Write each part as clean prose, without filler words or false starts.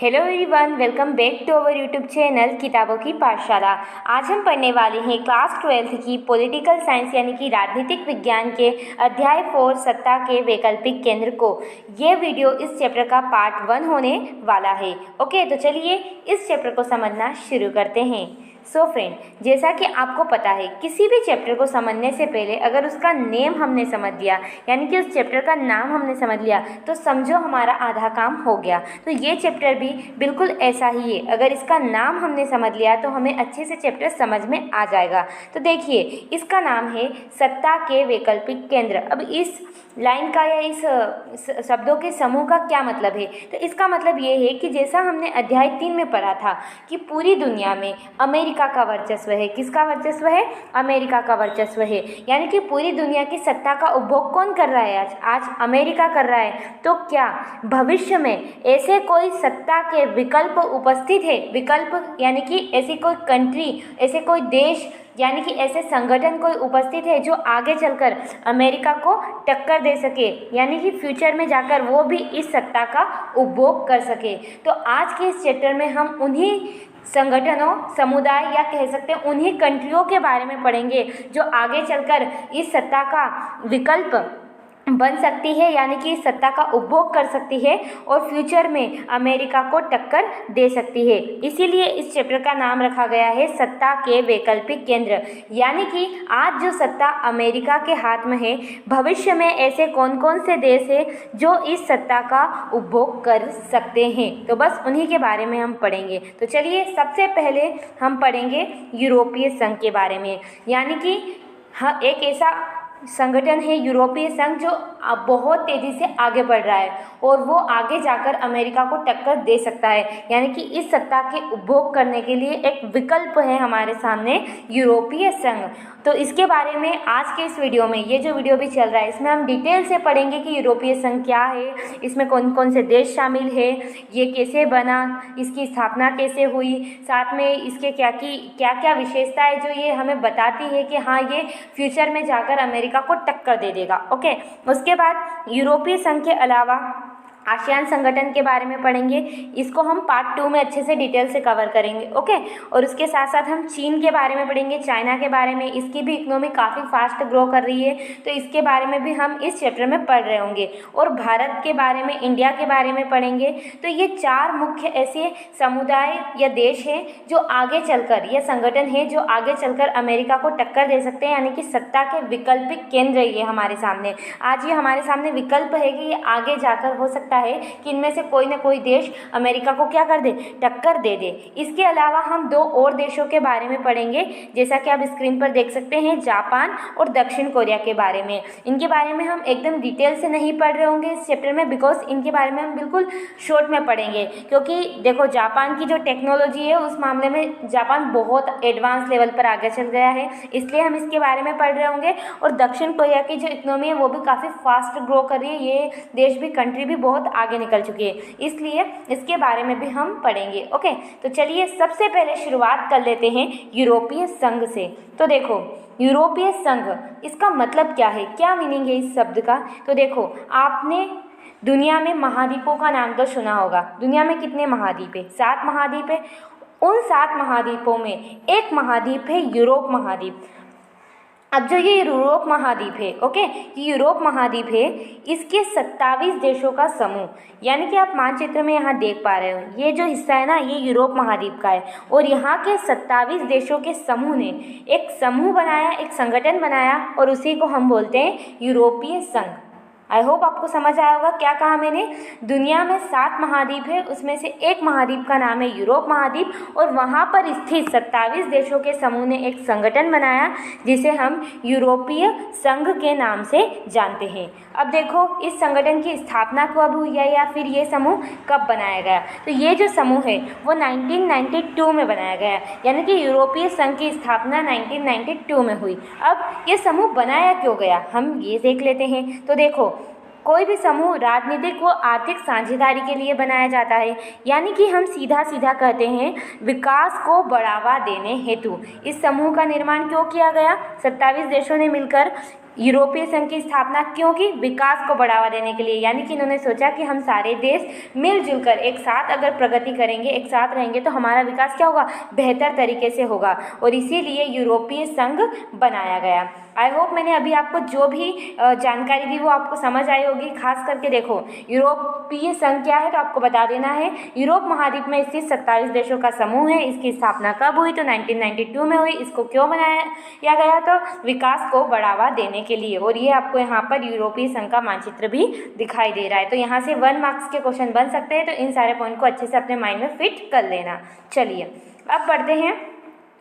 Hello everyone, welcome back to our YouTube channel किताबों की पाठशाला। आज हम पढ़ने वाले हैं क्लास 12 की पॉलिटिकल साइंस यानी कि राजनीतिक विज्ञान के अध्याय 4 सत्ता के वैकल्पिक केंद्र को। ये वीडियो इस चैप्टर का पार्ट 1 होने वाला है। ओके, तो चलिए इस चैप्टर को समझना शुरू करते हैं। सो फ्रेंड, जैसा कि आपको पता है, किसी भी चैप्टर को समझने से पहले अगर उसका नेम हमने समझ लिया, यानी कि उस चैप्टर का नाम हमने समझ लिया, तो समझो हमारा आधा काम हो गया। तो ये चैप्टर भी बिल्कुल ऐसा ही है। अगर इसका नाम हमने समझ लिया तो हमें अच्छे से चैप्टर समझ में आ जाएगा। तो देखिए, इसका नाम है सत्ता के वैकल्पिक केंद्र। अब इस लाइन का या इस शब्दों के समूह का क्या मतलब है? तो इसका मतलब ये है कि जैसा हमने अध्याय 3 में पढ़ा था कि पूरी दुनिया में अमेरिका का वर्चस्व है। किसका वर्चस्व है? अमेरिका का वर्चस्व है। यानी कि पूरी दुनिया की सत्ता का उपभोग कौन कर रहा है? आज अमेरिका कर रहा है। तो क्या भविष्य में ऐसे कोई सत्ता के विकल्प उपस्थित है? विकल्प यानी कि ऐसी कोई कंट्री, ऐसे कोई देश, यानी कि ऐसे संगठन कोई उपस्थित है जो आगे चलकर अमेरिका को टक्कर दे सके, यानी कि फ्यूचर में जाकर वो भी इस सत्ता का उपभोग कर सके। तो आज के इस चैप्टर में हम उन्हीं संगठनों, समुदाय या कह सकते हैं उन्हीं कंट्रियों के बारे में पढ़ेंगे जो आगे चलकर इस सत्ता का विकल्प बन सकती है, यानी कि सत्ता का उपभोग कर सकती है और फ्यूचर में अमेरिका को टक्कर दे सकती है। इसीलिए इस चैप्टर का नाम रखा गया है सत्ता के वैकल्पिक केंद्र। यानी कि आज जो सत्ता अमेरिका के हाथ में है, भविष्य में ऐसे कौन कौन से देश हैं जो इस सत्ता का उपभोग कर सकते हैं। तो बस उन्हीं के बारे में हम पढ़ेंगे। तो चलिए, सबसे पहले हम पढ़ेंगे यूरोपीय संघ के बारे में। यानी कि हाँ, एक ऐसा संगठन है यूरोपीय संघ जो बहुत तेज़ी से आगे बढ़ रहा है और वो आगे जाकर अमेरिका को टक्कर दे सकता है। यानी कि इस सत्ता के उपभोग करने के लिए एक विकल्प है हमारे सामने, यूरोपीय संघ। तो इसके बारे में आज के इस वीडियो में, ये जो वीडियो भी चल रहा है, इसमें हम डिटेल से पढ़ेंगे कि यूरोपीय संघ क्या है, इसमें कौन कौन से देश शामिल है, ये कैसे बना, इसकी स्थापना कैसे हुई, साथ में इसके क्या क्या विशेषता है जो ये हमें बताती है कि हाँ, ये फ्यूचर में जाकर अमेरिका को टक्कर दे देगा। ओके, उसके बाद यूरोपीय संघ के अलावा आसियान संगठन के बारे में पढ़ेंगे। इसको हम पार्ट 2 में अच्छे से डिटेल से कवर करेंगे। ओके, और उसके साथ साथ हम चीन के बारे में पढ़ेंगे, चाइना के बारे में। इसकी भी इकोनॉमी काफ़ी फास्ट ग्रो कर रही है, तो इसके बारे में भी हम इस चैप्टर में पढ़ रहे होंगे। और भारत के बारे में, इंडिया के बारे में पढ़ेंगे। तो ये 4 मुख्य ऐसे समुदाय या देश हैं जो आगे चलकर, यह संगठन है जो आगे चलकर अमेरिका को टक्कर दे सकते हैं। यानी कि सत्ता के वैकल्पिक केंद्र ये हमारे सामने, आज ये हमारे सामने विकल्प है कि ये आगे जाकर हो सकता है कि इनमें से कोई ना कोई देश अमेरिका को क्या कर दे? टक्कर दे दे। इसके अलावा हम 2 और देशों के बारे में पढ़ेंगे, जैसा कि आप स्क्रीन पर देख सकते हैं, जापान और दक्षिण कोरिया के बारे में। इनके बारे में हम एकदम डिटेल से नहीं पढ़ रहे होंगे इस चैप्टर में, बिकॉज इनके बारे में हम बिल्कुल शॉर्ट में पढ़ेंगे। क्योंकि देखो, जापान की जो टेक्नोलॉजी है उस मामले में जापान बहुत एडवांस लेवल पर आगे चल गया है, इसलिए हम इसके बारे में पढ़ रहे होंगे। और दक्षिण कोरिया की जो इकोनॉमी है वो भी काफ़ी फास्ट ग्रो कर रही है, ये देश भी, कंट्री भी बहुत आगे निकल चुकी है, इसलिए इसके बारे में भी हम पढ़ेंगे। ओके, तो चलिए सबसे पहले शुरुआत कर लेते हैं यूरोपीय संघ से। तो देखो, यूरोपीय संघ, इसका मतलब क्या है, क्या मीनिंग है इस शब्द का? तो देखो, आपने दुनिया में महाद्वीपों का नाम तो सुना होगा। दुनिया में कितने महाद्वीप है? 7 महाद्वीप है। उन 7 महाद्वीपों में एक महाद्वीप है यूरोप महाद्वीप। अब जो ये यूरोप महाद्वीप है, ओके, ये यूरोप महाद्वीप है, इसके 27 देशों का समूह, यानी कि आप मानचित्र में यहाँ देख पा रहे हो, ये जो हिस्सा है ना, ये यूरोप महाद्वीप का है। और यहाँ के 27 देशों के समूह ने एक समूह बनाया, एक संगठन बनाया, और उसी को हम बोलते हैं यूरोपीय संघ। आई होप आपको समझ आया होगा क्या कहा मैंने। दुनिया में 7 महाद्वीप है, उसमें से एक महाद्वीप का नाम है यूरोप महाद्वीप, और वहाँ पर स्थित 27 देशों के समूह ने एक संगठन बनाया जिसे हम यूरोपीय संघ के नाम से जानते हैं। अब देखो, इस संगठन की स्थापना कब हुई है या फिर ये समूह कब बनाया गया? तो ये जो समूह है वो 1992 में बनाया गया, यानी कि यूरोपीय संघ की स्थापना 1992 में हुई। अब ये समूह बनाया क्यों गया, हम ये देख लेते हैं। तो देखो, कोई भी समूह राजनीतिक व आर्थिक साझेदारी के लिए बनाया जाता है, यानी कि हम सीधा सीधा कहते हैं विकास को बढ़ावा देने हेतु इस समूह का निर्माण क्यों किया गया? 27 देशों ने मिलकर यूरोपीय संघ की स्थापना क्यों की? विकास को बढ़ावा देने के लिए, यानी कि इन्होंने सोचा कि हम सारे देश मिलजुल कर एक साथ अगर प्रगति करेंगे, एक साथ रहेंगे तो हमारा विकास क्या होगा? बेहतर तरीके से होगा, और इसीलिए यूरोपीय संघ बनाया गया। आई होप मैंने अभी आपको जो भी जानकारी दी वो आपको समझ आई होगी। खास करके देखो, यूरोपीय संघ क्या है तो आपको बता देना है, यूरोप महाद्वीप में स्थित 27 देशों का समूह है। इसकी स्थापना कब हुई? तो 1992 में हुई। इसको क्यों बनाया गया? तो विकास को बढ़ावा देने के लिए। और ये आपको यहाँ पर यूरोपीय संघ का मानचित्र भी दिखाई दे रहा है। तो यहाँ से 1 मार्क्स के क्वेश्चन बन सकते हैं, तो इन सारे पॉइंट को अच्छे से अपने माइंड में फिट कर लेना। चलिए अब बढ़ते हैं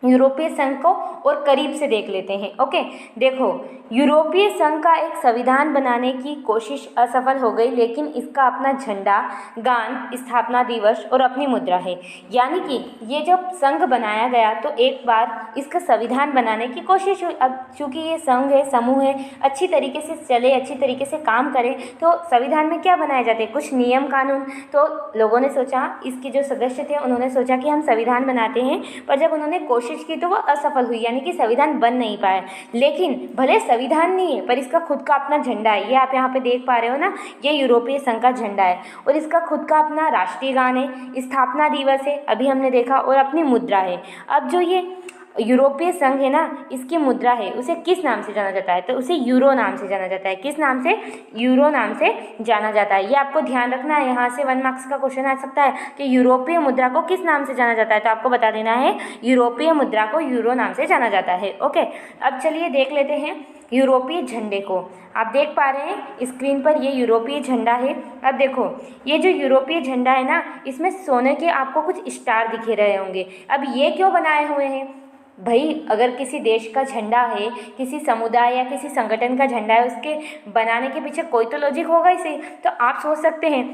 यूरोपीय संघ को और करीब से देख लेते हैं। ओके, देखो, यूरोपीय संघ का एक संविधान बनाने की कोशिश असफल हो गई, लेकिन इसका अपना झंडा, गान, स्थापना दिवस और अपनी मुद्रा है। यानी कि ये जब संघ बनाया गया तो एक बार इसका संविधान बनाने की कोशिश हुई। अब चूंकि ये संघ है, समूह है, अच्छी तरीके से चले, अच्छी तरीके से काम करे, तो संविधान में क्या बनाए जाते हैं? कुछ नियम कानून। तो लोगों ने सोचा, इसके जो सदस्य थे उन्होंने सोचा कि हम संविधान बनाते हैं, पर जब उन्होंने कोशिश की तो वो असफल हुई, यानी कि संविधान बन नहीं पाया। लेकिन भले संविधान नहीं है पर इसका खुद का अपना झंडा है। ये आप यहाँ पे देख पा रहे हो ना, ये यूरोपीय संघ का झंडा है, और इसका खुद का अपना राष्ट्रीय गान है, स्थापना दिवस है, अभी हमने देखा, और अपनी मुद्रा है। अब जो ये यूरोपीय संघ है ना, इसकी मुद्रा है, उसे किस नाम से जाना जाता है? तो उसे यूरो नाम से जाना जाता है। किस नाम से? यूरो नाम से जाना जाता है। ये आपको ध्यान रखना है, यहाँ से 1 मार्क्स का क्वेश्चन आ सकता है कि यूरोपीय मुद्रा को किस नाम से जाना जाता है, तो आपको बता देना है यूरोपीय मुद्रा को यूरो नाम से जाना जाता है। ओके, अब चलिए देख लेते हैं यूरोपीय झंडे को। आप देख पा रहे हैं स्क्रीन पर, ये यूरोपीय झंडा है। अब देखो, ये जो यूरोपीय झंडा है ना, इसमें सोने के आपको कुछ स्टार दिखे रहे होंगे। अब ये क्यों बनाए हुए हैं भाई? अगर किसी देश का झंडा है, किसी समुदाय या किसी संगठन का झंडा है, उसके बनाने के पीछे कोई तो लॉजिक होगा इसे। तो आप सोच सकते हैं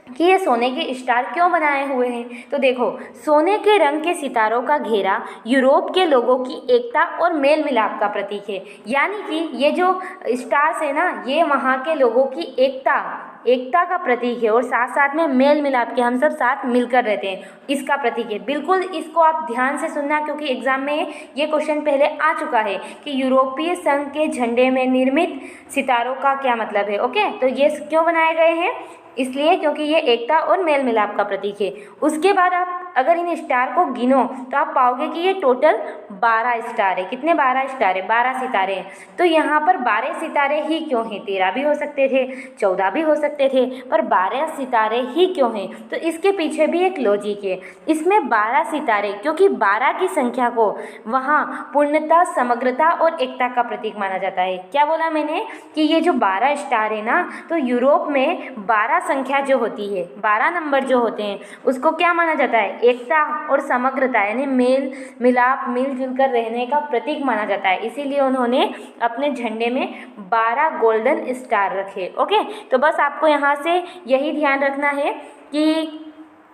कि ये सोने के स्टार क्यों बनाए हुए हैं। तो देखो, सोने के रंग के सितारों का घेरा यूरोप के लोगों की एकता और मेल मिलाप का प्रतीक है। यानी कि ये जो स्टार्स है ना, ये वहाँ के लोगों की एकता का प्रतीक है, और साथ साथ में मेल मिलाप के, हम सब साथ मिलकर रहते हैं, इसका प्रतीक है। बिल्कुल इसको आप ध्यान से सुनना, क्योंकि एग्जाम में ये क्वेश्चन पहले आ चुका है कि यूरोपीय संघ के झंडे में निर्मित सितारों का क्या मतलब है। ओके, तो ये क्यों बनाए गए हैं? इसलिए क्योंकि ये एकता और मेल मिलाप का प्रतीक है। उसके बाद आप अगर इन स्टार को गिनो तो आप पाओगे कि ये टोटल 12 स्टार है। कितने? 12 स्टार है, 12 सितारे हैं। तो यहाँ पर 12 सितारे ही क्यों हैं? 13 भी हो सकते थे, 14 भी हो सकते थे, पर 12 सितारे ही क्यों हैं? तो इसके पीछे भी एक लॉजिक है। इसमें 12 सितारे, क्योंकि 12 की संख्या को वहाँ पूर्णता, समग्रता और एकता का प्रतीक माना जाता है। क्या बोला मैंने? कि ये जो 12 स्टार है ना, तो यूरोप में 12 संख्या जो होती है, 12 नंबर जो होते हैं, उसको क्या माना जाता है? एकता और समग्रता, यानी मेल मिलाप, मिलजुल कर रहने का प्रतीक माना जाता है। इसीलिए उन्होंने अपने झंडे में 12 गोल्डन स्टार रखे। ओके, तो बस आपको यहाँ से यही ध्यान रखना है कि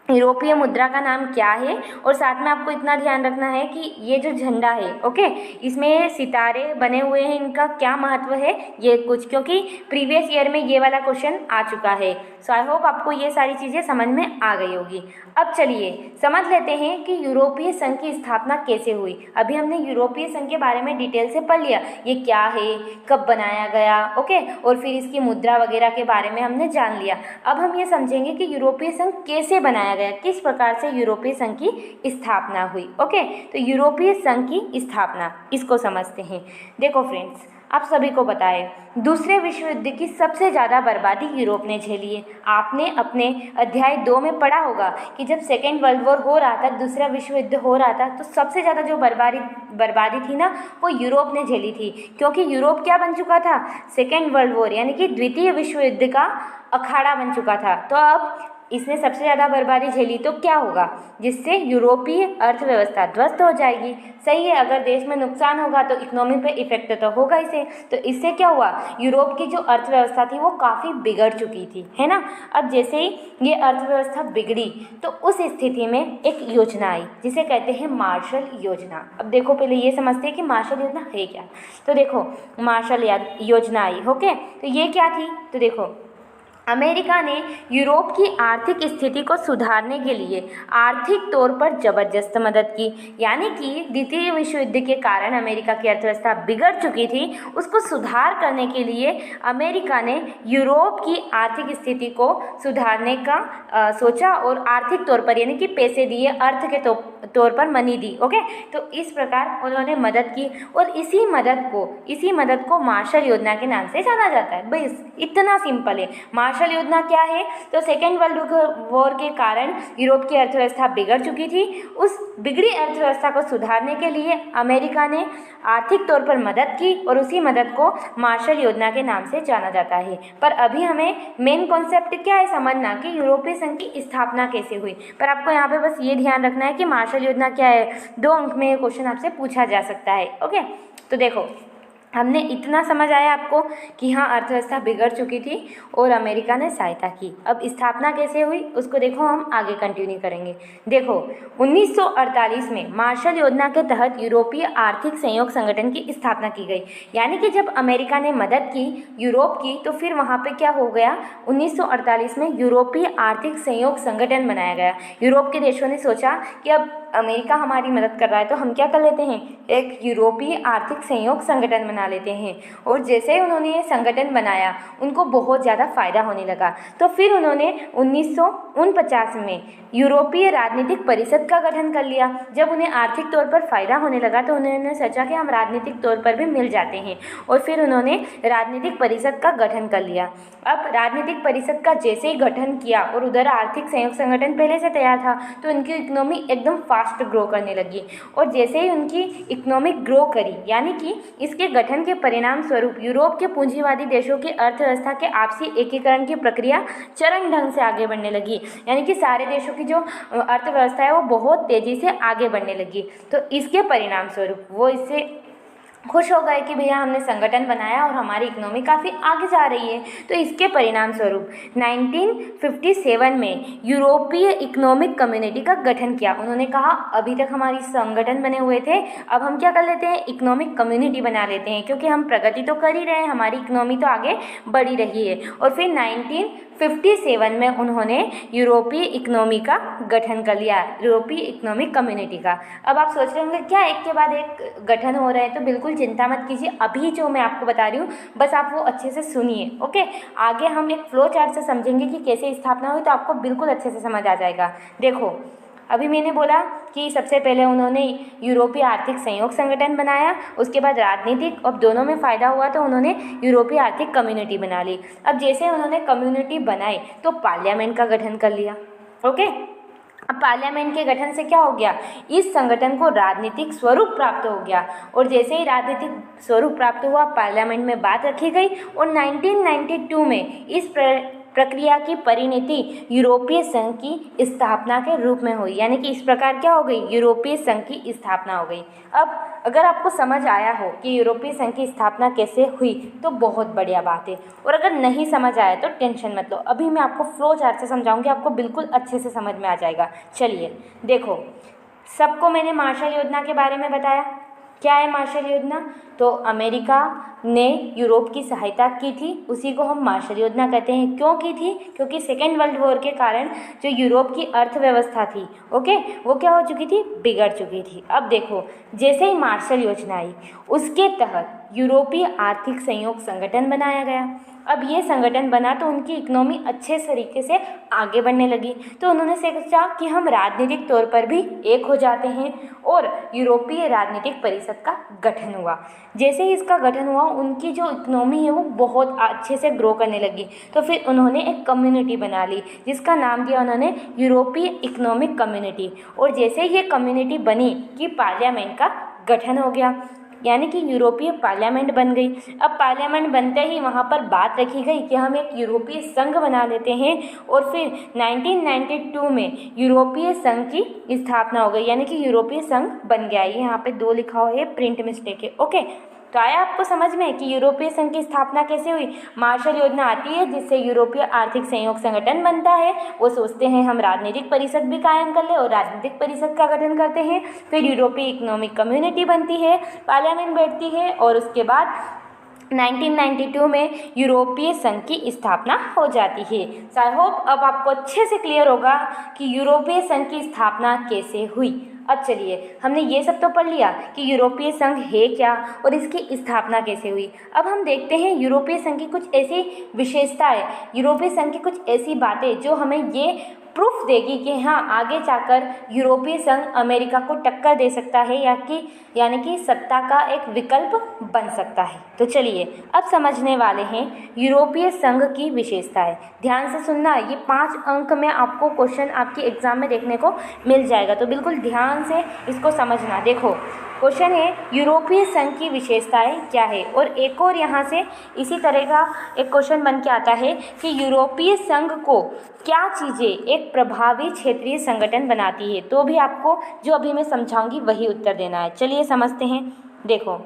यूरोपीय मुद्रा का नाम क्या है, और साथ में आपको इतना ध्यान रखना है कि ये जो झंडा है, ओके, इसमें सितारे बने हुए हैं, इनका क्या महत्व है, ये कुछ, क्योंकि प्रीवियस ईयर में ये वाला क्वेश्चन आ चुका है। सो आई होप आपको ये सारी चीज़ें समझ में आ गई होगी। अब चलिए समझ लेते हैं कि यूरोपीय संघ की स्थापना कैसे हुई। अभी हमने यूरोपीय संघ के बारे में डिटेल से पढ़ लिया, ये क्या है, कब बनाया गया, ओके, और फिर इसकी मुद्रा वगैरह के बारे में हमने जान लिया। अब हम ये समझेंगे कि यूरोपीय संघ कैसे बनाया गया, किस प्रकार से यूरोपीय संघ की स्थापना हुई। ओके, तो यूरोपीय संघ की स्थापना, इसको समझते हैं। देखो फ्रेंड्स, आप सभी को पता है दूसरे विश्व युद्ध की सबसे ज़्यादा बर्बादी यूरोप ने झेली है। आपने अपने अध्याय 2 में पढ़ा होगा कि जब सेकेंड वर्ल्ड वॉर हो रहा था, दूसरा विश्व युद्ध हो रहा था, तो सबसे ज़्यादा जो बर्बादी थी ना, वो यूरोप ने झेली थी। क्योंकि यूरोप क्या बन चुका था? सेकेंड वर्ल्ड वॉर यानी कि द्वितीय विश्व युद्ध का अखाड़ा बन चुका था। तो अब इसने सबसे ज़्यादा बर्बादी झेली, तो क्या होगा? जिससे यूरोपीय अर्थव्यवस्था ध्वस्त हो जाएगी। सही है, अगर देश में नुकसान होगा तो इकोनॉमी पे इफेक्ट तो होगा इसे। तो इससे क्या हुआ? यूरोप की जो अर्थव्यवस्था थी वो काफ़ी बिगड़ चुकी थी, है ना। अब जैसे ही ये अर्थव्यवस्था बिगड़ी तो उस स्थिति में एक योजना आई जिसे कहते हैं मार्शल योजना। अब देखो, पहले ये समझते हैं कि मार्शल योजना है क्या। तो देखो, मार्शल योजना आई, ओके। तो ये क्या थी? तो देखो, अमेरिका ने यूरोप की आर्थिक स्थिति को सुधारने के लिए आर्थिक तौर पर जबरदस्त मदद की। यानी कि द्वितीय विश्व युद्ध के कारण अमेरिका की अर्थव्यवस्था बिगड़ चुकी थी, उसको सुधार करने के लिए अमेरिका ने यूरोप की आर्थिक स्थिति को सुधारने का सोचा और आर्थिक तौर पर यानी कि पैसे दिए, अर्थ के तौर पर मनी दी। ओके, तो इस प्रकार उन्होंने मदद की और इसी मदद को मार्शल योजना के नाम से जाना जाता है। बस इतना सिंपल है। मार्शल योजना क्या है? तो सेकेंड वर्ल्ड वॉर के कारण यूरोप की अर्थव्यवस्था बिगड़ चुकी थी। उस बिगड़ी अर्थव्यवस्था को सुधारने के लिए अमेरिका ने आर्थिक तौर पर मदद की और उसी मदद को मार्शल योजना के नाम से जाना जाता है। पर अभी हमें मेन कॉन्सेप्ट क्या है समझना कि यूरोपीय संघ की स्थापना कैसे हुई। पर आपको यहाँ पे बस ये ध्यान रखना है कि मार्शल योजना क्या है। 2 अंक में ये क्वेश्चन आपसे पूछा जा सकता है। ओके, तो देखो हमने इतना समझ आया आपको कि हाँ, अर्थव्यवस्था बिगड़ चुकी थी और अमेरिका ने सहायता की। अब स्थापना कैसे हुई उसको देखो, हम आगे कंटिन्यू करेंगे। देखो 1948 में मार्शल योजना के तहत यूरोपीय आर्थिक सहयोग संगठन की स्थापना की गई। यानी कि जब अमेरिका ने मदद की यूरोप की, तो फिर वहाँ पे क्या हो गया, 1948 में यूरोपीय आर्थिक सहयोग संगठन बनाया गया। यूरोप के देशों ने सोचा कि अब अमेरिका हमारी मदद कर रहा है तो हम क्या कर लेते हैं, एक यूरोपीय आर्थिक सहयोग संगठन बना लेते हैं। और जैसे ही उन्होंने ये संगठन बनाया उनको बहुत ज़्यादा फ़ायदा होने लगा। तो फिर उन्होंने 1949 में यूरोपीय राजनीतिक परिषद का गठन कर लिया। जब उन्हें आर्थिक तौर पर फ़ायदा होने लगा तो उन्होंने सोचा कि हम राजनीतिक तौर पर भी मिल जाते हैं और फिर उन्होंने राजनीतिक परिषद का गठन कर लिया। अब राजनीतिक परिषद का जैसे ही गठन किया और उधर आर्थिक सहयोग संगठन पहले से तैयार था तो उनकी इकोनॉमी एकदम फास्ट ग्रो करने लगी। और जैसे ही उनकी इकोनॉमिक ग्रो करी, यानी कि इसके गठन के परिणाम स्वरूप यूरोप के पूंजीवादी देशों की अर्थव्यवस्था के आपसी एकीकरण की प्रक्रिया चरम ढंग से आगे बढ़ने लगी। यानी कि सारे देशों की जो अर्थव्यवस्था है वो बहुत तेज़ी से आगे बढ़ने लगी। तो इसके परिणाम स्वरूप वो इससे खुश हो गए कि भैया हमने संगठन बनाया और हमारी इकोनॉमी काफ़ी आगे जा रही है। तो इसके परिणाम स्वरूप 1957 में यूरोपीय इकोनॉमिक कम्युनिटी का गठन किया। उन्होंने कहा अभी तक हमारी संगठन बने हुए थे, अब हम क्या कर लेते हैं, इकोनॉमिक कम्युनिटी बना लेते हैं, क्योंकि हम प्रगति तो कर ही रहे हैं, हमारी इकोनॉमी तो आगे बढ़ी रही है। और फिर 1957 में उन्होंने यूरोपीय इकोनॉमी का गठन कर लिया, यूरोपीय इकोनॉमिक कम्युनिटी का। अब आप सोच रहे होंगे क्या एक के बाद एक गठन हो रहे हैं, तो बिल्कुल चिंता मत कीजिए। अभी जो मैं आपको बता रही हूँ बस आप वो अच्छे से सुनिए। ओके, आगे हम एक फ्लो चार्ट से समझेंगे कि कैसे स्थापना हुई, तो आपको बिल्कुल अच्छे से समझ आ जाएगा। देखो अभी मैंने बोला कि सबसे पहले उन्होंने यूरोपीय आर्थिक सहयोग संगठन बनाया, उसके बाद राजनीतिक, अब दोनों में फ़ायदा हुआ तो उन्होंने यूरोपीय आर्थिक कम्युनिटी बना ली। अब जैसे उन्होंने कम्युनिटी बनाई तो पार्लियामेंट का गठन कर लिया। ओके, अब पार्लियामेंट के गठन से क्या हो गया, इस संगठन को राजनीतिक स्वरूप प्राप्त हो गया। और जैसे ही राजनीतिक स्वरूप प्राप्त हुआ पार्लियामेंट में बात रखी गई और 1992 में इस प्रक्रिया की परिणति यूरोपीय संघ की स्थापना के रूप में हुई। यानी कि इस प्रकार क्या हो गई, यूरोपीय संघ की स्थापना हो गई। अब अगर आपको समझ आया हो कि यूरोपीय संघ की स्थापना कैसे हुई तो बहुत बढ़िया बात है, और अगर नहीं समझ आया तो टेंशन मत लो, अभी मैं आपको फ्लो चार्ट से समझाऊंगी, आपको बिल्कुल अच्छे से समझ में आ जाएगा। चलिए देखो, सबको मैंने मार्शल योजना के बारे में बताया। क्या है मार्शल योजना, तो अमेरिका ने यूरोप की सहायता की थी, उसी को हम मार्शल योजना कहते हैं। क्यों की थी, क्योंकि सेकेंड वर्ल्ड वॉर के कारण जो यूरोप की अर्थव्यवस्था थी, ओके, वो क्या हो चुकी थी, बिगड़ चुकी थी। अब देखो जैसे ही मार्शल योजना आई उसके तहत यूरोपीय आर्थिक सहयोग संगठन बनाया गया। अब ये संगठन बना तो उनकी इकोनॉमी अच्छे तरीके से आगे बढ़ने लगी, तो उन्होंने सोचा कि हम राजनीतिक तौर पर भी एक हो जाते हैं और यूरोपीय राजनीतिक परिषद का गठन हुआ। जैसे ही इसका गठन हुआ उनकी जो इकोनॉमी है वो बहुत अच्छे से ग्रो करने लगी। तो फिर उन्होंने एक कम्युनिटी बना ली जिसका नाम दिया उन्होंने यूरोपीय इकोनॉमिक कम्युनिटी। और जैसे ही ये कम्युनिटी बनी कि पार्लियामेंट का गठन हो गया, यानी कि यूरोपीय पार्लियामेंट बन गई। अब पार्लियामेंट बनते ही वहाँ पर बात रखी गई कि हम एक यूरोपीय संघ बना लेते हैं और फिर 1992 में यूरोपीय संघ की स्थापना हो गई, यानी कि यूरोपीय संघ बन गया। ये यहाँ पे 2 लिखा हुआ है, प्रिंट मिस्टेक है। ओके, तो आया आपको समझ में कि यूरोपीय संघ की स्थापना कैसे हुई। मार्शल योजना आती है जिससे यूरोपीय आर्थिक सहयोग संगठन बनता है, वो सोचते हैं हम राजनीतिक परिषद भी कायम कर ले और राजनीतिक परिषद का गठन करते हैं। फिर यूरोपीय इकोनॉमिक कम्युनिटी बनती है, पार्लियामेंट बैठती है और उसके बाद 1992 में यूरोपीय संघ की स्थापना हो जाती है। सो आई होप अब आपको अच्छे से क्लियर होगा कि यूरोपीय संघ की स्थापना कैसे हुई। अब चलिए, हमने ये सब तो पढ़ लिया कि यूरोपीय संघ है क्या और इसकी स्थापना कैसे हुई। अब हम देखते हैं यूरोपीय संघ की कुछ ऐसी विशेषताएं, यूरोपीय संघ की कुछ ऐसी बातें जो हमें ये प्रूफ देगी कि हाँ, आगे जाकर यूरोपीय संघ अमेरिका को टक्कर दे सकता है यानी कि सत्ता का एक विकल्प बन सकता है। तो चलिए अब समझने वाले हैं यूरोपीय संघ की विशेषताएं। ध्यान से सुनना, ये 5 अंक में आपको क्वेश्चन आपकी एग्जाम में देखने को मिल जाएगा, तो बिल्कुल ध्यान से इसको समझना। देखो, क्वेश्चन है यूरोपीय संघ की विशेषताएं क्या है, और एक और यहाँ से इसी तरह का एक क्वेश्चन बन के आता है कि यूरोपीय संघ को क्या चीज़ें एक प्रभावी क्षेत्रीय संगठन बनाती है। तो भी आपको जो अभी मैं समझाऊंगी वही उत्तर देना है। चलिए समझते हैं। देखो,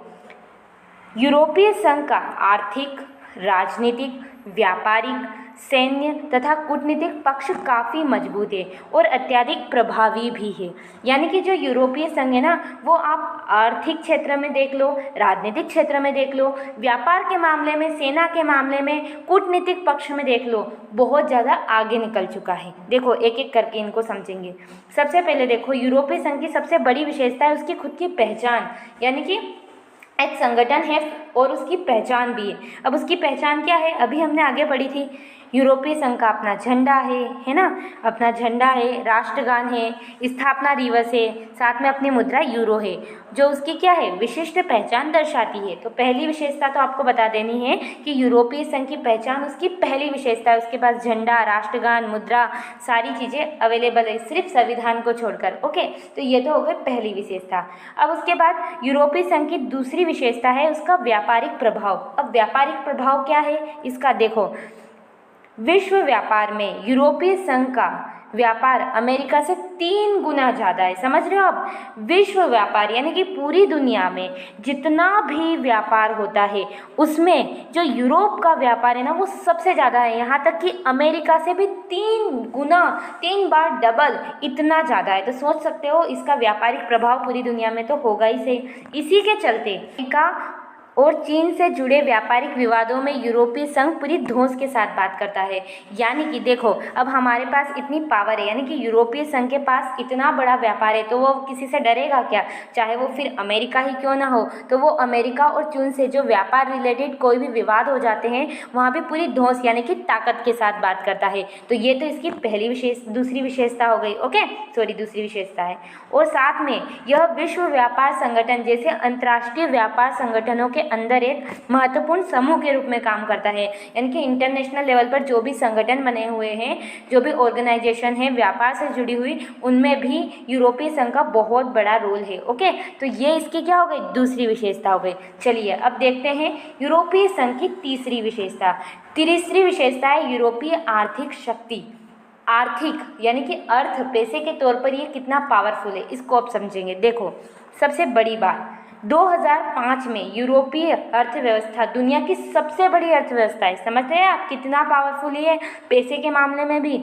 यूरोपीय संघ का आर्थिक, राजनीतिक, व्यापारिक, सैन्य तथा कूटनीतिक पक्ष काफ़ी मजबूत है और अत्यधिक प्रभावी भी है। यानी कि जो यूरोपीय संघ है ना, वो आप आर्थिक क्षेत्र में देख लो, राजनीतिक क्षेत्र में देख लो, व्यापार के मामले में, सेना के मामले में, कूटनीतिक पक्ष में देख लो, बहुत ज़्यादा आगे निकल चुका है। देखो, एक एक करके इनको समझेंगे। सबसे पहले देखो, यूरोपीय संघ की सबसे बड़ी विशेषता है उसकी खुद की पहचान, यानी कि एक संगठन है और उसकी पहचान भी है। अब उसकी पहचान क्या है, अभी हमने आगे पढ़ी थी। यूरोपीय संघ का अपना झंडा है ना, अपना झंडा है, राष्ट्रगान है, स्थापना दिवस है, साथ में अपनी मुद्रा यूरो है, जो उसकी क्या है, विशिष्ट पहचान दर्शाती है। तो पहली विशेषता तो आपको बता देनी है कि यूरोपीय संघ की पहचान, उसकी पहली विशेषता है उसके पास झंडा, राष्ट्रगान, मुद्रा, सारी चीज़ें अवेलेबल है, सिर्फ संविधान को छोड़कर। ओके, तो ये तो हो गई पहली विशेषता। अब उसके बाद यूरोपीय संघ की दूसरी विशेषता है उसका व्यापारिक प्रभाव। अब व्यापारिक प्रभाव क्या है इसका, देखो, विश्व व्यापार में यूरोपीय संघ का व्यापार अमेरिका से 3 गुना ज़्यादा है। समझ रहे हो आप, विश्व व्यापार यानी कि पूरी दुनिया में जितना भी व्यापार होता है उसमें जो यूरोप का व्यापार है ना, वो सबसे ज़्यादा है। यहाँ तक कि अमेरिका से भी 3 गुना, 3 बार डबल इतना ज़्यादा है। तो सोच सकते हो इसका व्यापारिक प्रभाव पूरी दुनिया में तो होगा ही सही। इसी के चलते अमेरिका और चीन से जुड़े व्यापारिक विवादों में यूरोपीय संघ पूरी धौंस के साथ बात करता है। यानी कि देखो, अब हमारे पास इतनी पावर है, यानी कि यूरोपीय संघ के पास इतना बड़ा व्यापार है, तो वो किसी से डरेगा क्या, चाहे वो फिर अमेरिका ही क्यों ना हो। तो वो अमेरिका और चीन से जो व्यापार रिलेटेड कोई भी विवाद हो जाते हैं, वहाँ भी पूरी धौंस यानी कि ताकत के साथ बात करता है। तो ये तो इसकी दूसरी विशेषता हो गई। ओके, सॉरी, दूसरी विशेषता है। और साथ में यह विश्व व्यापार संगठन जैसे अंतर्राष्ट्रीय व्यापार संगठनों के अंदर एक महत्वपूर्ण समूह के रूप में काम करता है। यानी कि इंटरनेशनल लेवल पर जो भी संगठन बने हुए हैं, जो भी ऑर्गेनाइजेशन है व्यापार से जुड़ी हुई, उनमें भी यूरोपीय संघ का बहुत बड़ा रोल है। ओके, तो ये इसकी क्या हो गई, दूसरी विशेषता हो गई। चलिए अब देखते हैं यूरोपीय संघ की तीसरी विशेषता। तीसरी विशेषता है यूरोपीय आर्थिक शक्ति। आर्थिक यानी कि अर्थ, पैसे के तौर पर ये कितना पावरफुल है, इसको आप समझेंगे। देखो, सबसे बड़ी बात, 2005 में यूरोपीय अर्थव्यवस्था दुनिया की सबसे बड़ी अर्थव्यवस्था है। समझ रहे हैं आप कितना पावरफुल है पैसे के मामले में भी।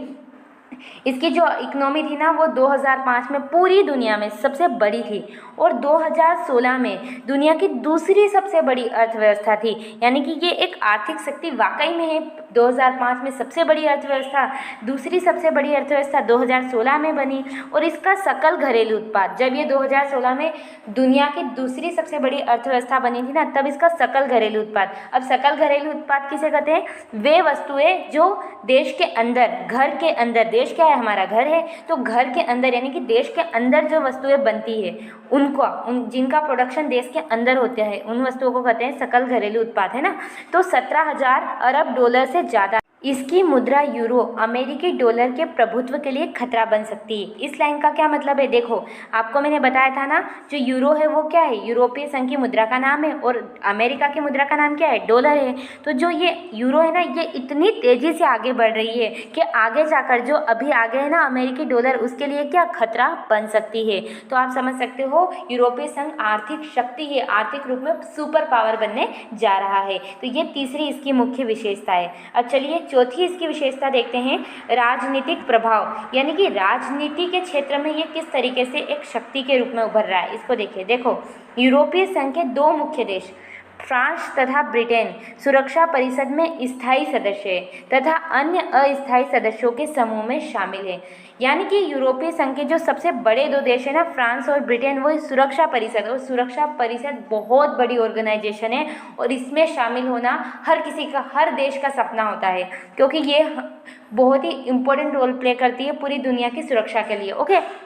इसकी जो इकोनॉमी थी ना, वो 2005 में पूरी दुनिया में सबसे बड़ी थी और 2016 में दुनिया की दूसरी सबसे बड़ी अर्थव्यवस्था थी। यानी कि ये एक आर्थिक शक्ति वाकई में है। 2005 में सबसे बड़ी अर्थव्यवस्था, दूसरी सबसे बड़ी अर्थव्यवस्था 2016 में बनी। और इसका सकल घरेलू उत्पाद, जब ये 2016 में दुनिया की दूसरी सबसे बड़ी अर्थव्यवस्था बनी थी ना, तब इसका सकल घरेलू उत्पाद, अब सकल घरेलू उत्पाद किसे कहते हैं, वे वस्तुएं जो देश के अंदर, घर के अंदर, देश क्या है, हमारा घर है, तो घर के अंदर यानी कि देश के अंदर जो वस्तुएं बनती है जिनका प्रोडक्शन देश के अंदर होता है, उन वस्तुओं को कहते हैं सकल घरेलू उत्पाद, है ना। तो 17,000 अरब डॉलर से ज़्यादा इसकी मुद्रा यूरो अमेरिकी डॉलर के प्रभुत्व के लिए खतरा बन सकती है। इस लाइन का क्या मतलब है, देखो आपको मैंने बताया था ना, जो यूरो है वो क्या है, यूरोपीय संघ की मुद्रा का नाम है और अमेरिका की मुद्रा का नाम क्या है, डॉलर है। तो जो ये यूरो है ना, ये इतनी तेज़ी से आगे बढ़ रही है कि आगे जाकर जो अभी आगे है ना अमेरिकी डॉलर, उसके लिए क्या खतरा बन सकती है। तो आप समझ सकते हो यूरोपीय संघ आर्थिक शक्ति है, आर्थिक रूप में सुपर पावर बनने जा रहा है। तो ये तीसरी इसकी मुख्य विशेषता है। अब चलिए चौथी इसकी विशेषता देखते हैं, राजनीतिक प्रभाव। यानी कि राजनीति के क्षेत्र में ये किस तरीके से एक शक्ति के रूप में उभर रहा है, इसको देखिए। देखो, यूरोपीय संघ के 2 मुख्य देश फ्रांस तथा ब्रिटेन सुरक्षा परिषद में स्थायी सदस्य है तथा अन्य अस्थायी सदस्यों के समूह में शामिल है। यानी कि यूरोपीय संघ के जो सबसे बड़े दो देश है ना, फ्रांस और ब्रिटेन, वो सुरक्षा परिषद, और सुरक्षा परिषद बहुत बड़ी ऑर्गेनाइजेशन है और इसमें शामिल होना हर किसी का, हर देश का सपना होता है, क्योंकि ये बहुत ही इम्पोर्टेंट रोल प्ले करती है पूरी दुनिया की सुरक्षा के लिए। ओके,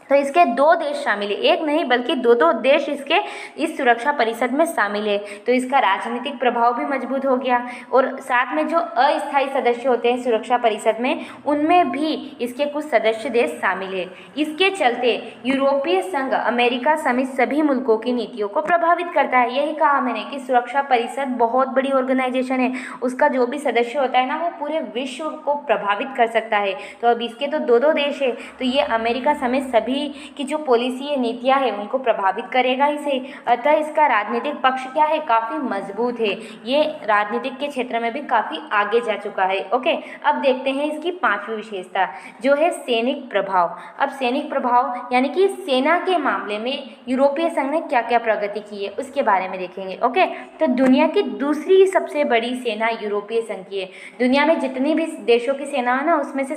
तो इसके दो देश शामिल है, एक नहीं बल्कि दो देश इसके इस सुरक्षा परिषद में शामिल है। तो इसका राजनीतिक प्रभाव भी मजबूत हो गया और साथ में जो अस्थायी सदस्य होते हैं सुरक्षा परिषद में, उनमें भी इसके कुछ सदस्य देश शामिल है। इसके चलते यूरोपीय संघ अमेरिका समेत सभी मुल्कों की नीतियों को प्रभावित करता है। यही कहा मैंने कि सुरक्षा परिषद बहुत बड़ी ऑर्गेनाइजेशन है, उसका जो भी सदस्य होता है ना, वो पूरे विश्व को प्रभावित कर सकता है। तो अब इसके तो दो देश है, तो ये अमेरिका समेत सभी की जो पॉलिसी है, नीतियां है, उनको प्रभावित करेगा इसे। अतः इसका राजनीतिक पक्ष क्या है, काफ़ी मजबूत है। ये राजनीतिक के क्षेत्र में भी काफ़ी आगे जा चुका है। ओके, अब देखते हैं इसकी पांचवी विशेषता जो है सैनिक प्रभाव। अब सैनिक प्रभाव यानी कि सेना के मामले में यूरोपीय संघ ने क्या क्या प्रगति की है उसके बारे में देखेंगे। ओके, तो दुनिया की दूसरी सबसे बड़ी सेना यूरोपीय संघ की है। दुनिया में जितनी भी देशों की सेना है ना, उसमें से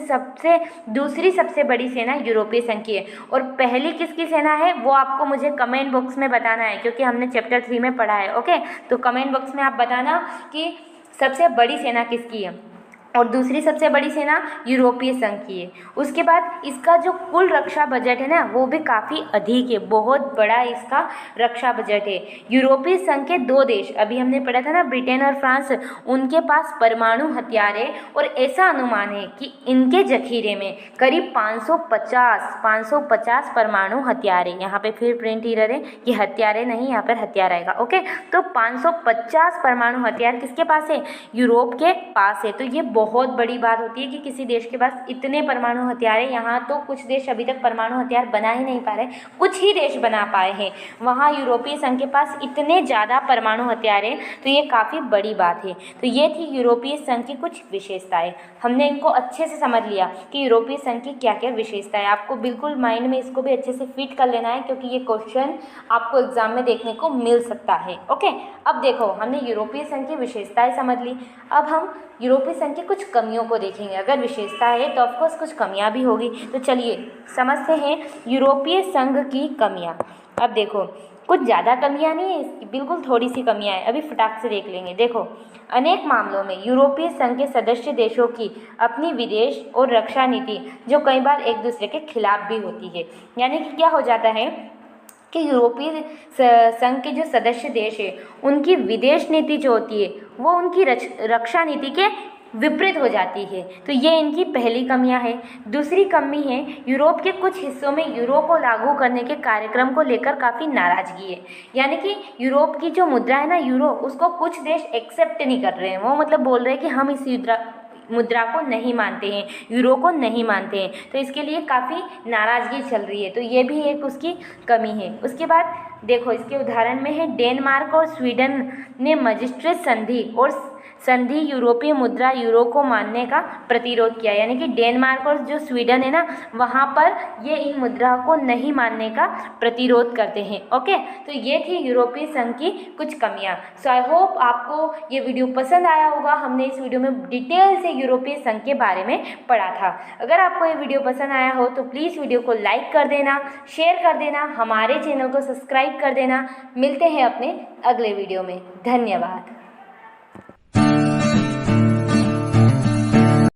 दूसरी सबसे बड़ी सेना यूरोपीय संघ की है। और पहली किसकी सेना है वो आपको मुझे कमेंट बॉक्स में बताना है, क्योंकि हमने चैप्टर 3 में पढ़ा है। ओके, तो कमेंट बॉक्स में आप बताना कि सबसे बड़ी सेना किसकी है और दूसरी सबसे बड़ी सेना यूरोपीय संघ की है। उसके बाद इसका जो कुल रक्षा बजट है ना, वो भी काफ़ी अधिक है, बहुत बड़ा इसका रक्षा बजट है। यूरोपीय संघ के दो देश, अभी हमने पढ़ा था ना, ब्रिटेन और फ्रांस, उनके पास परमाणु हथियार है और ऐसा अनुमान है कि इनके जखीरे में करीब 550 परमाणु हथियार है। यहाँ पे फिर प्रिंट एरर है, ये हथियार नहीं, यहाँ पर हथियार आएगा। ओके, तो 550 परमाणु हथियार किसके पास है, यूरोप के पास है। तो ये बहुत बड़ी बात होती है कि किसी देश के पास इतने परमाणु हथियार है। यहाँ तो कुछ देश अभी तक परमाणु हथियार बना ही नहीं पा रहे, कुछ ही देश बना पाए हैं, वहाँ यूरोपीय संघ के पास इतने ज़्यादा परमाणु हथियार है, तो ये काफ़ी बड़ी बात है। तो ये थी यूरोपीय संघ की कुछ विशेषताएं। हमने इनको अच्छे से समझ लिया कि यूरोपीय संघ की क्या क्या विशेषताएं। आपको बिल्कुल माइंड में इसको भी अच्छे से फिट कर लेना है, क्योंकि ये क्वेश्चन आपको एग्जाम में देखने को मिल सकता है। ओके, अब देखो हमने यूरोपीय संघ की विशेषताएं समझ ली, अब हम यूरोपीय संघ की कुछ कमियों को देखेंगे। अगर विशेषता है तो ऑफकोर्स कुछ कमियां भी होगी। तो चलिए समझते हैं यूरोपीय संघ की कमियां। अब देखो कुछ ज़्यादा कमियां नहीं है इसकी, बिल्कुल थोड़ी सी कमियां हैं, अभी फटाक से देख लेंगे। देखो, अनेक मामलों में यूरोपीय संघ के सदस्य देशों की अपनी विदेश और रक्षा नीति जो कई बार एक दूसरे के खिलाफ भी होती है। यानी कि क्या हो जाता है कि यूरोपीय संघ के जो सदस्य देश है, उनकी विदेश नीति जो होती है वो उनकी रक्षा नीति के विपरीत हो जाती है। तो ये इनकी पहली कमियां है। दूसरी कमी है, यूरोप के कुछ हिस्सों में यूरो को लागू करने के कार्यक्रम को लेकर काफ़ी नाराजगी है। यानी कि यूरोप की जो मुद्रा है ना, यूरो, उसको कुछ देश एक्सेप्ट नहीं कर रहे हैं। वो मतलब बोल रहे हैं कि हम इस मुद्रा को नहीं मानते हैं, यूरो को नहीं मानते हैं। तो इसके लिए काफ़ी नाराज़गी चल रही है, तो ये भी एक उसकी कमी है। उसके बाद देखो इसके उदाहरण में है डेनमार्क और स्वीडन ने मजिस्ट्रेट संधि यूरोपीय मुद्रा यूरो को मानने का प्रतिरोध किया। यानी कि डेनमार्क और जो स्वीडन है ना, वहाँ पर ये इन मुद्रा को नहीं मानने का प्रतिरोध करते हैं। ओके, तो ये थी यूरोपीय संघ की कुछ कमियाँ। सो आई होप आपको ये वीडियो पसंद आया होगा। हमने इस वीडियो में डिटेल से यूरोपीय संघ के बारे में पढ़ा था। अगर आपको ये वीडियो पसंद आया हो तो प्लीज़ वीडियो को लाइक कर देना, शेयर कर देना, हमारे चैनल को सब्सक्राइब कर देना। मिलते हैं अपने अगले वीडियो में। धन्यवाद।